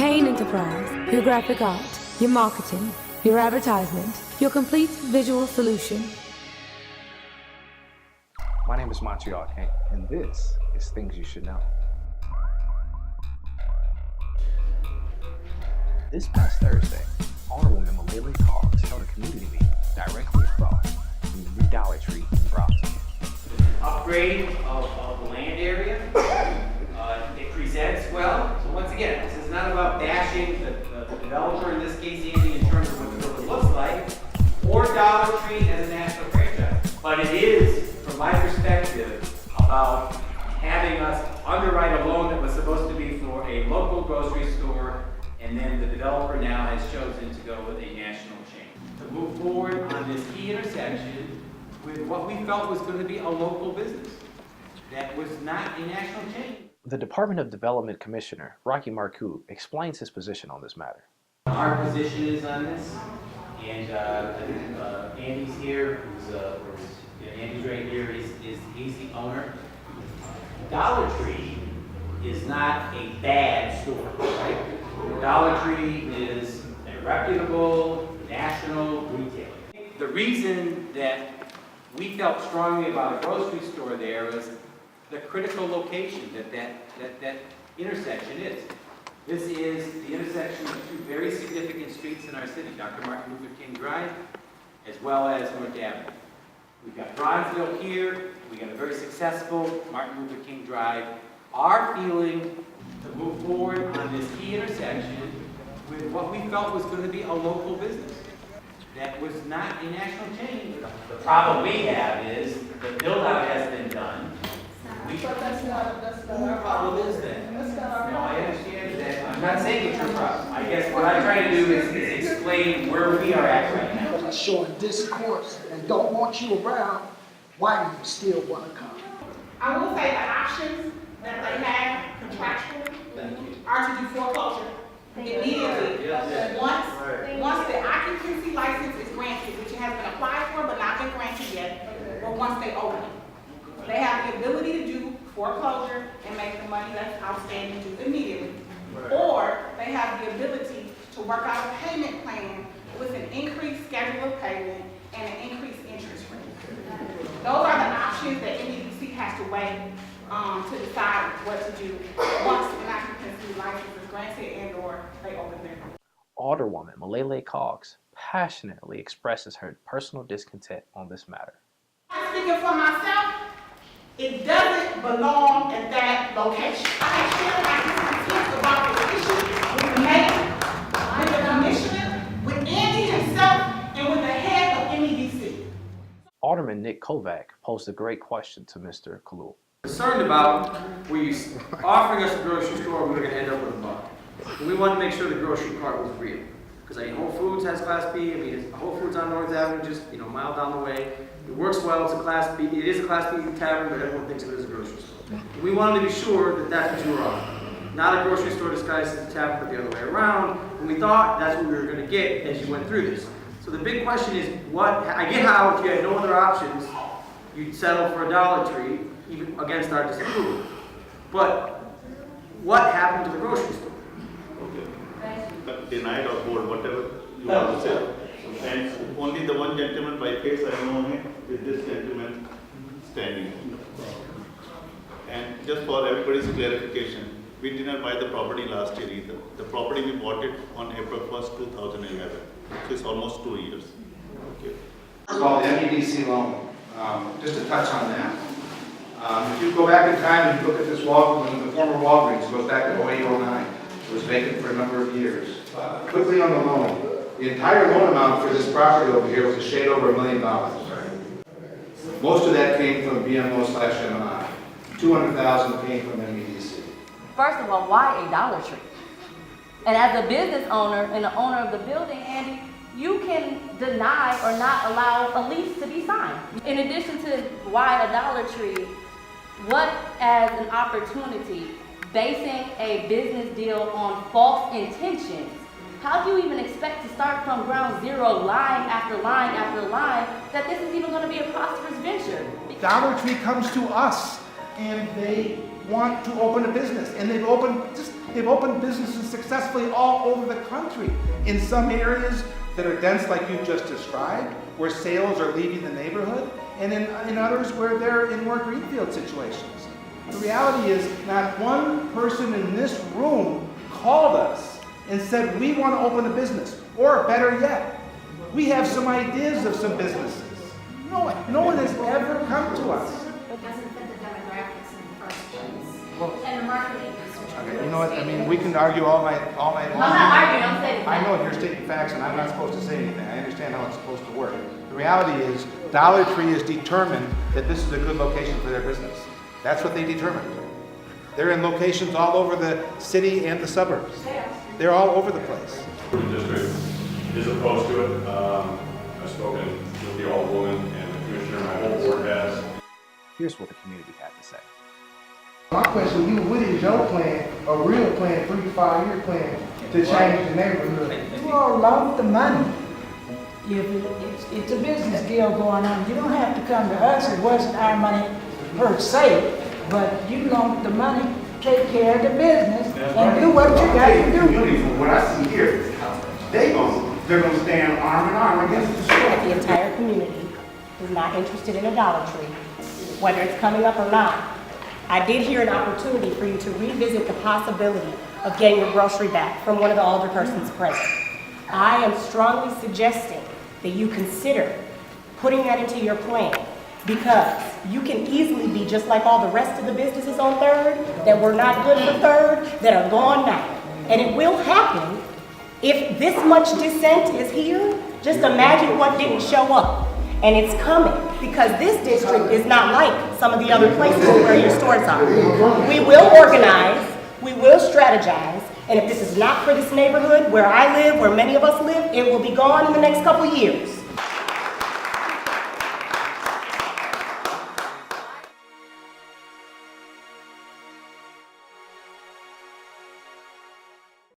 Kane Enterprise, your graphic art, your marketing, your advertisement, your complete visual solution. My name is Montreal Kane, and this is Things You Should Know. This past Thursday, Alderwoman Milele A held a community meeting directly across from the new Dollar Tree in Bronzeville. Upgrade of the land area. It presents well. So once again, this is not about bashing the developer, in this case Andy, in terms of what the building looks like, or Dollar Tree as a national franchise. But it is, from my perspective, about having us underwrite a loan that was supposed to be for a local grocery store, and then the developer now has chosen to go with a national chain. To move forward on this key intersection with what we felt was going to be a local business that was not a national chain. The Department of Development Commissioner, Rocky Marcoux, explains his position on this matter. Our position is on this, and Andy's here, Andy's right here, he's the owner. Dollar Tree is not a bad store, right? Dollar Tree is a reputable national retailer. The reason that we felt strongly about a grocery store there was the critical location that intersection is. This is the intersection of two very significant streets in our city, Dr. Martin Luther King Drive, as well as North Avenue. We've got Bronzeville here, we got a very successful Martin Luther King Drive. Our feeling to move forward on this key intersection with what we felt was going to be a local business that was not a national chain. The problem we have is the build-out has been done. But that's not Our problem is that. That's not our No, I problem. understand that. I'm not saying it's your problem. I guess what I'm trying to do is explain where we are at right now. But are showing discourse and don't want you around, why do you still want to come? I will say the options that they have contractually are to do foreclosure immediately. Once the occupancy license is granted, which has been applied for but not been granted yet, or once they open it. They have the ability to do foreclosure and make the money that's outstanding due immediately. Or they have the ability to work out a payment plan with an increased schedule of payment and an increased interest rate. Those are the options that NEDC has to weigh to decide what to do once an occupancy license is granted and or they open their door. Alderwoman Milele A Coggs passionately expresses her personal discontent on this matter. I'm speaking for myself. It doesn't belong at that location. I have shared my discontent about this issue with the mayor, with the commissioner, with Andy himself, and with the head of NEDC. Alderman Nick Kovac posed a great question to Mr. Kalul. Concerned about offering us a grocery store, we were going to end up with a bar. And we wanted to make sure the grocery cart was real. Because Whole Foods has Class B. Whole Foods on North Avenue, just a mile down the way. It works well. It's a Class B. It is a Class B tavern, but everyone thinks of it as a grocery store. And we wanted to be sure that that's what you were on. Not a grocery store disguised as a tavern, but the other way around. And we thought that's what we were going to get as you went through this. So the big question is, I get how if you had no other options, you'd settle for a Dollar Tree, even against our disapproval. But what happened to the grocery store? Denied or board, whatever you want to say. And only the one gentleman by face I know him with this gentleman standing. And just for everybody's clarification, we did not buy the property last year either. The property we bought it on April 1st, 2011. So it's almost 2 years. Okay. It's called the MEDC loan. Just to touch on that. If you go back in time and you look at this wall, the former Walgreens, it goes back to 08, 09. It was vacant for a number of years. Quickly on the loan, the entire loan amount for this property over here was a shade over $1 million. Most of that came from BMO/MI. $200,000 came from MEDC. First of all, why a Dollar Tree? And as a business owner and the owner of the building, Andy, you can deny or not allow a lease to be signed. In addition to why a Dollar Tree, what as an opportunity, basing a business deal on false intentions, how do you even expect to start from ground zero, line after line after line, that this is even going to be a prosperous venture? Dollar Tree comes to us and they want to open a business, and they've opened just They've opened businesses successfully all over the country. In some areas that are dense like you just described, where sales are leaving the neighborhood, and in others where they're in more greenfield situations. The reality is not one person in this room called us and said, we want to open a business, or better yet, we have some ideas of some businesses. No one has ever come to us. It doesn't fit the demographics in the first place. And the marketing is. Okay, you know what, I mean, we can argue all night long. I'm not arguing, I'm saying. I know you're stating facts and I'm not supposed to say anything. I understand how it's supposed to work. The reality is Dollar Tree is determined that this is a good location for their business. That's what they determined. They're in locations all over the city and the suburbs. They're all over the place. The district is opposed to it. I've spoken with the Alderwoman and the Commissioner, my whole board has. Here's what the community had to say. My question to you, what is your plan, a real plan, 3 to 5 year plan to change the neighborhood? You all love the money. If it's a business deal going on, you don't have to come to us. It wasn't our money per se, but you want the money, take care of the business, and do what you got to do. Community, from what I see here, they're gonna stand arm in arm against the store. The entire community is not interested in a Dollar Tree, whether it's coming up or not. I did hear an opportunity for you to revisit the possibility of getting your grocery back from one of the alderpersons present. I am strongly suggesting that you consider putting that into your plan, because you can easily be just like all the rest of the businesses on 3rd that were not good for 3rd, that are gone now. And it will happen if this much dissent is here. Just imagine what didn't show up. And it's coming, because this district is not like some of the other places where your stores are. We will organize, we will strategize, and if this is not for this neighborhood where I live, where many of us live, it will be gone in the next couple years.